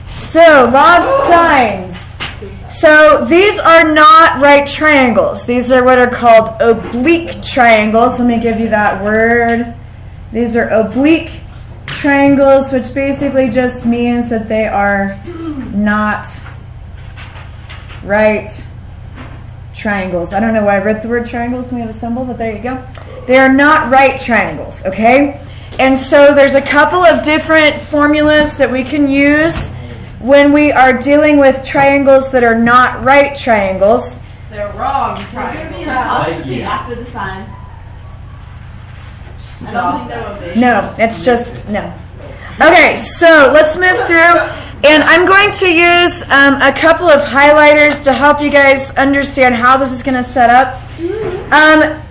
So law of sines. So these are not right triangles. These are what are called oblique triangles. Let me give you that word. These are oblique triangles, which basically just means that they are not right triangles. I don't know why I wrote the word triangles when we have a symbol, but there you go. They are not right triangles, okay? And so there's a couple of different formulas that we can use when we are dealing with triangles that are not right triangles. They're wrong triangles. After the sign. I don't think that would be. No, it's just, no. Okay, so let's move through. And I'm going to use a couple of highlighters to help you guys understand how this is going to set up.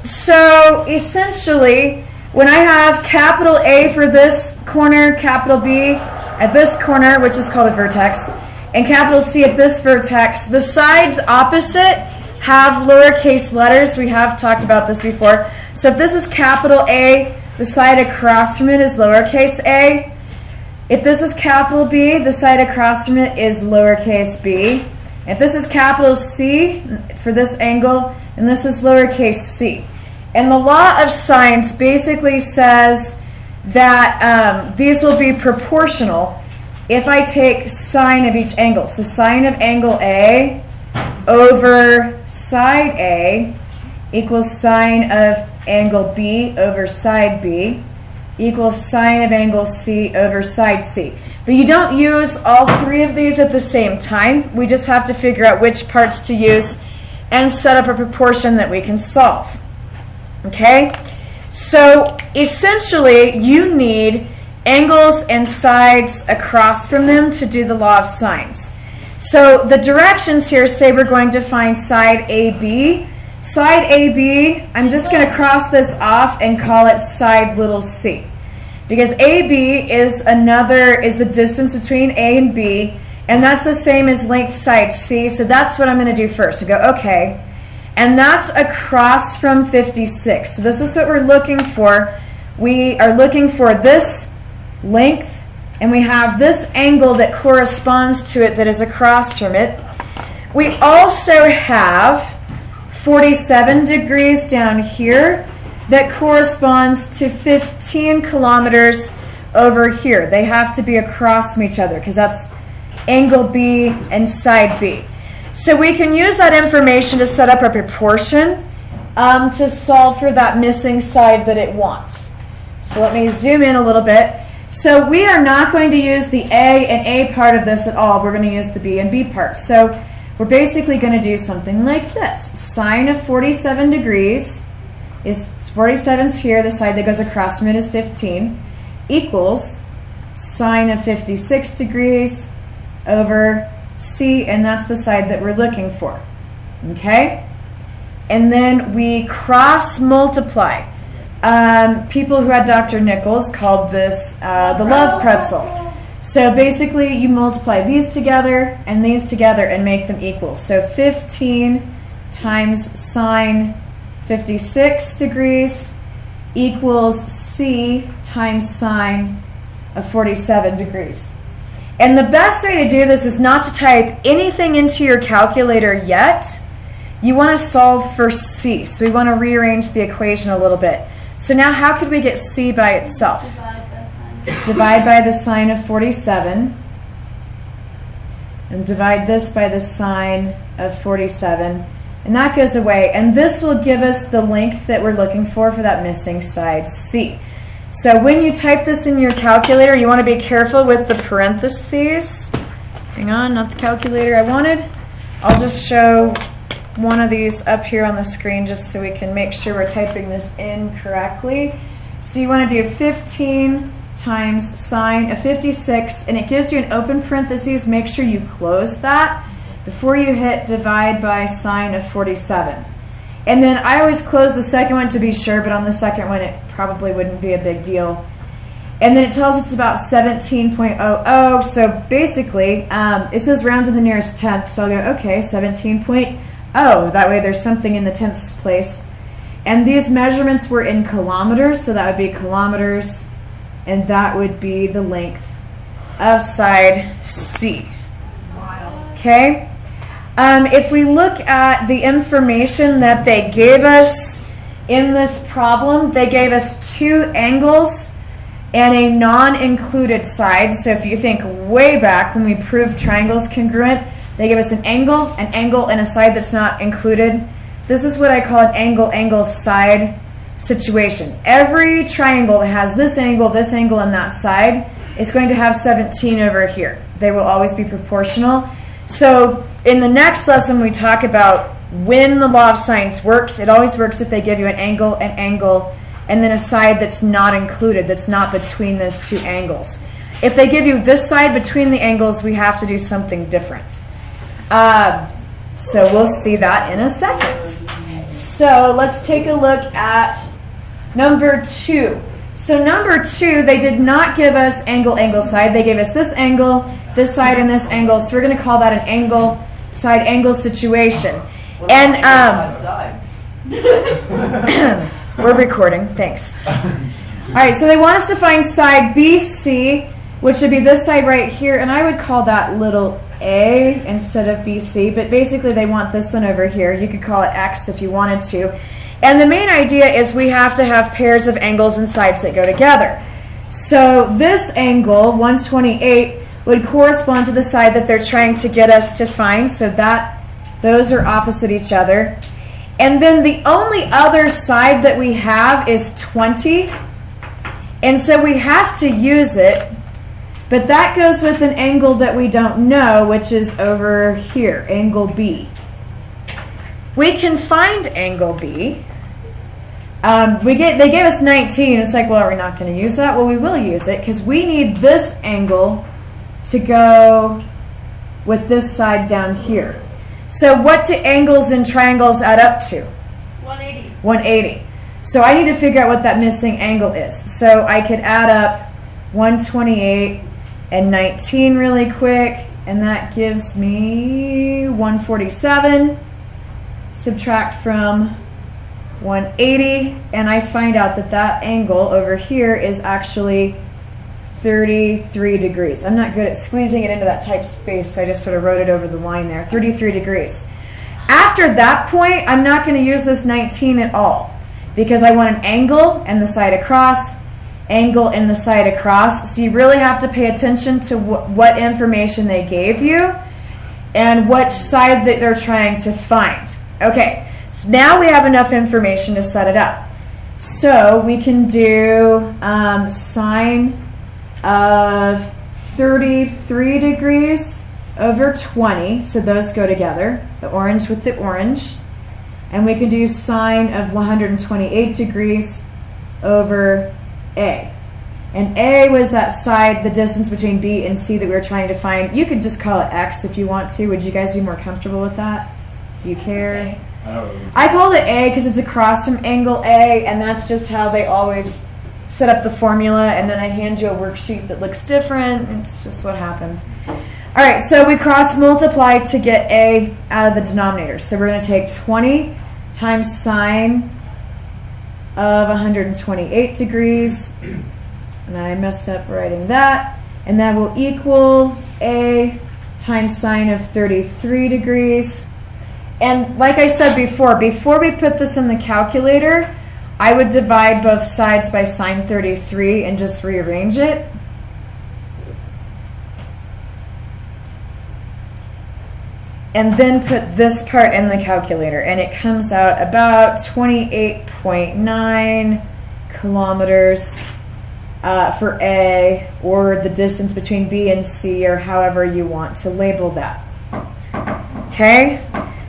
So essentially, when I have capital A for this corner, capital B at this corner, which is called a vertex, and capital C at this vertex, the sides opposite have lowercase letters. We have talked about this before. So if this is capital A, the side across from it is lowercase a. If this is capital B, the side across from it is lowercase b. If this is capital C for this angle, and this is lowercase c. And the law of sines basically says that these will be proportional if I take sine of each angle. So sine of angle A over side A equals sine of angle B over side B equals sine of angle C over side C. But you don't use all three of these at the same time. We just have to figure out which parts to use and set up a proportion that we can solve. Okay? So essentially, you need angles and sides across from them to do the law of sines. So the directions here say we're going to find side AB. Side AB, I'm just going to cross this off and call it side little c. Because AB is the distance between A and B, and that's the same as length side C, so that's what I'm going to do first. So go, okay. And that's across from 56. So this is what we're looking for. We are looking for this length, and we have this angle that corresponds to it that is across from it. We also have 47 degrees down here that corresponds to 15 kilometers over here. They have to be across from each other because that's angle B and side B. So we can use that information to set up a proportion to solve for that missing side that it wants. So let me zoom in a little bit. So we are not going to use the A and A part of this at all. We're going to use the B and B part. So we're basically going to do something like this. Sine of 47 degrees is 47's here. The side that goes across from it is 15 equals sine of 56 degrees over C, and that's the side that we're looking for. Okay? And then we cross multiply. People who had Dr. Nichols called this the love pretzel. So basically you multiply these together and make them equal. So 15 times sine 56 degrees equals C times sine of 47 degrees. And the best way to do this is not to type anything into your calculator yet. You want to solve for C. So we want to rearrange the equation a little bit. So now how could we get C by itself? Divide by the sine of 47. And divide this by the sine of 47. And that goes away. And this will give us the length that we're looking for that missing side, C. So when you type this in your calculator, you want to be careful with the parentheses. Hang on, not the calculator I wanted. I'll just show one of these up here on the screen just so we can make sure we're typing this in correctly. So you want to do 15 times sine of 56, and it gives you an open parentheses. Make sure you close that before you hit divide by sine of 47. And then I always close the second one to be sure, but on the second one it probably wouldn't be a big deal. And then it tells us it's about 17.00, so basically it says round to the nearest tenth, so I'll go, okay, 17.0. That way there's something in the tenths place. And these measurements were in kilometers, so that would be kilometers, and that would be the length of side C. Okay? If we look at the information that they gave us in this problem, they gave us 2 angles and a non-included side. So if you think way back when we proved triangles congruent, they gave us an angle, and a side that's not included. This is what I call an angle side situation. Every triangle that has this angle, and that side is going to have 17 over here. They will always be proportional. So in the next lesson, we talk about when the law of sines works. It always works if they give you an angle, and then a side that's not included, that's not between those 2 angles. If they give you this side between the angles, we have to do something different. So we'll see that in a second. So let's take a look at number 2. So number 2, they did not give us angle, side. They gave us this angle, this side, and this angle. So we're going to call that an angle, side, angle situation. And we're recording. Thanks. All right, so they want us to find side BC, which would be this side right here, and I would call that little a instead of BC, but basically they want this one over here. You could call it X if you wanted to. And the main idea is we have to have pairs of angles and sides that go together. So this angle, 128, would correspond to the side that they're trying to get us to find, so that those are opposite each other. And then the only other side that we have is 20, and so we have to use it. But that goes with an angle that we don't know, which is over here, angle B. We can find angle B. They gave us 19. It's like, well, are we not going to use that? Well, we will use it because we need this angle to go with this side down here. So what do angles and triangles add up to? 180. 180. So I need to figure out what that missing angle is. So I could add up 128 and 19 really quick, and that gives me 147. Subtract from 180, and I find out that that angle over here is actually 33 degrees. I'm not good at squeezing it into that tight space, so I just sort of wrote it over the line there. 33 degrees. After that point, I'm not going to use this 19 at all because I want an angle and the side across, angle and the side across. So you really have to pay attention to what information they gave you and which side that they're trying to find. Okay, so now we have enough information to set it up. So we can do sine of 33 degrees over 20. So those go together, the orange with the orange. And we can do sine of 128 degrees over A. And A was that side, the distance between B and C that we were trying to find. You could just call it X if you want to. Would you guys be more comfortable with that? Do you care? I called it A because it's across from angle A, and that's just how they always set up the formula. And then I hand you a worksheet that looks different. It's just what happened. All right, so we cross multiply to get A out of the denominator. So we're going to take 20 times sine of 128 degrees. And I messed up writing that. And that will equal A times sine of 33 degrees. And like I said before we put this in the calculator, I would divide both sides by sine 33 and just rearrange it. And then put this part in the calculator. And it comes out about 28.9 kilometers for A, or the distance between B and C, or however you want to label that. Okay?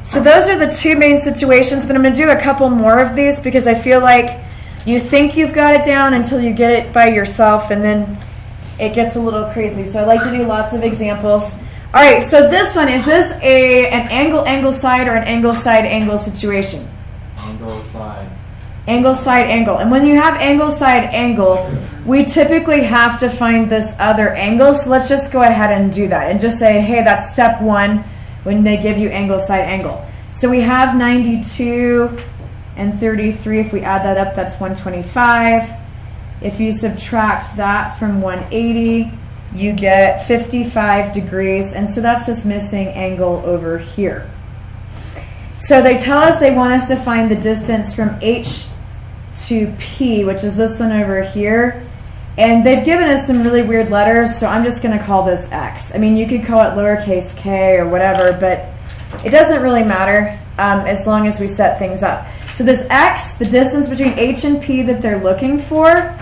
So those are the two main situations, but I'm going to do a couple more of these because I feel like you think you've got it down until you get it by yourself, and then it gets a little crazy. So I like to do lots of examples. All right, so this one, is this an angle side or an angle side angle situation? Angle side. Angle side angle. And when you have angle side angle, we typically have to find this other angle. So let's just go ahead and do that and just say, hey, that's step one when they give you angle side angle. So we have 92 and 33. If we add that up, that's 125. If you subtract that from 180, you get 55 degrees, and so that's this missing angle over here. So they tell us they want us to find the distance from H to P, which is this one over here. And they've given us some really weird letters, so I'm just going to call this X. I mean, you could call it lowercase k or whatever, but it doesn't really matter as long as we set things up. So this X, the distance between H and P that they're looking for,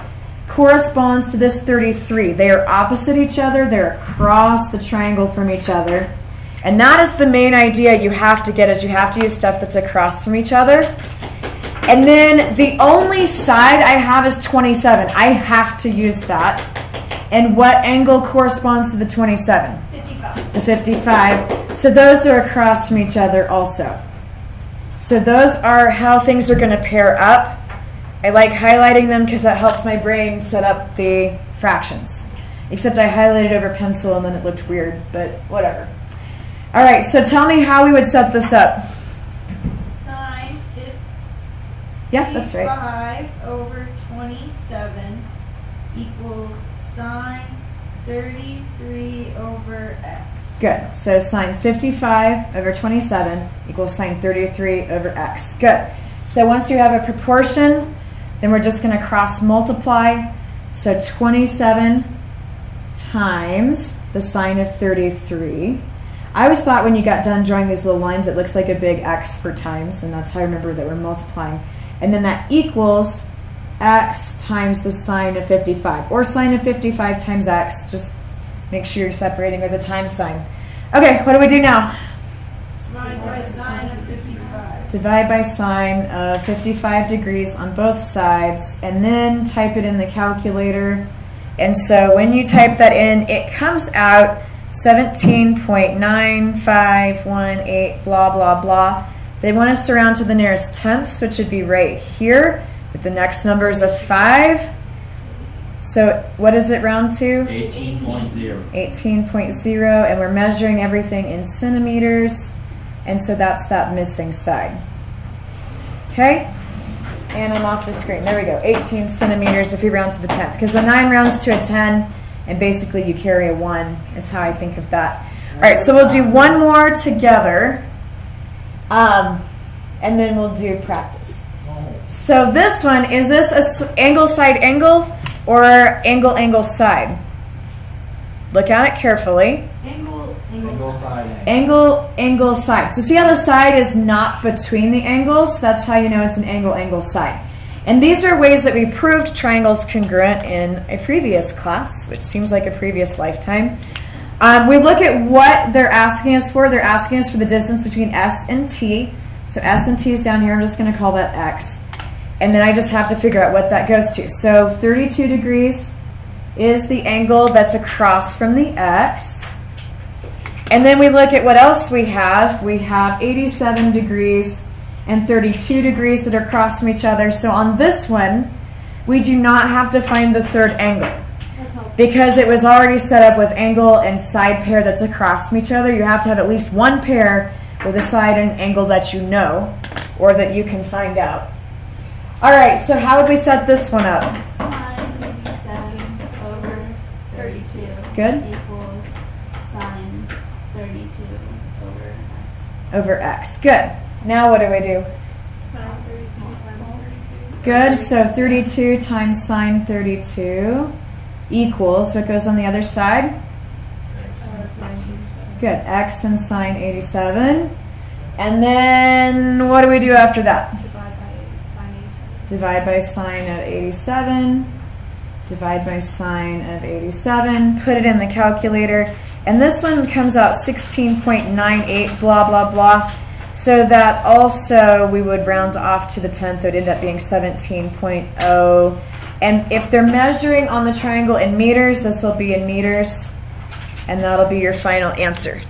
corresponds to this 33. They are opposite each other. They're across the triangle from each other. And that is the main idea you have to get, is you have to use stuff that's across from each other. And then the only side I have is 27. I have to use that. And what angle corresponds to the 27? 55. The 55. So those are across from each other also. So those are how things are going to pair up. I like highlighting them because that helps my brain set up the fractions. Except I highlighted over pencil and then it looked weird, but whatever. All right, so tell me how we would set this up. Sine Yeah, that's right. 55 over 27 equals sine 33 over x. Good. So sine 55 over 27 equals sine 33 over x. Good. So once you have a proportion, then we're just going to cross multiply. So 27 times the sine of 33. I always thought when you got done drawing these little lines, it looks like a big X for times, and that's how I remember that we're multiplying. And then that equals X times the sine of 55, or sine of 55 times X. Just make sure you're separating with a times sign. Okay, what do we do now? Divide by sine of 55. Divide by sine of 55 degrees on both sides, and then type it in the calculator. And so when you type that in, it comes out 17.9518 blah blah blah. They want us to round to the nearest tenths, which would be right here, but the next number is a 5. So what does it round to? 18.0. 18.0, and we're measuring everything in centimeters, and so that's that missing side. Okay? And I'm off the screen. There we go. 18 centimeters if we round to the 10th, because the 9 rounds to a 10, and basically you carry a 1. That's how I think of that. All right, so we'll do one more together, and then we'll do practice. So this one, is this a angle side angle or angle side? Look at it carefully. Angle side. Angle side. So see how the side is not between the angles? That's how you know it's an angle side. And these are ways that we proved triangles congruent in a previous class, which seems like a previous lifetime. We look at what they're asking us for. They're asking us for the distance between S and T. So S and T is down here. I'm just going to call that X. And then I just have to figure out what that goes to. So 32 degrees is the angle that's across from the X. And then we look at what else we have. We have 87 degrees and 32 degrees that are across from each other. So on this one, we do not have to find the third angle, because it was already set up with angle and side pair that's across from each other. You have to have at least one pair with a side and angle that you know, or that you can find out. All right, so how would we set this one up? Sine 57 over 32 Good. equals sine 32 over x. Over X. Good. Now what do we do? Sine 32 times 32. Good. So 32 times sine 32 equals, what goes on the other side? Good. X and sine 87. And then what do we do after that? Divide by sine 87. Divide by sine of 87. Divide by sine of 87. Put it in the calculator. And this one comes out 16.98 blah, blah, blah. So that also we would round off to the 10th. It would end up being 17.0. And if they're measuring on the triangle in meters, this will be in meters. And that'll be your final answer.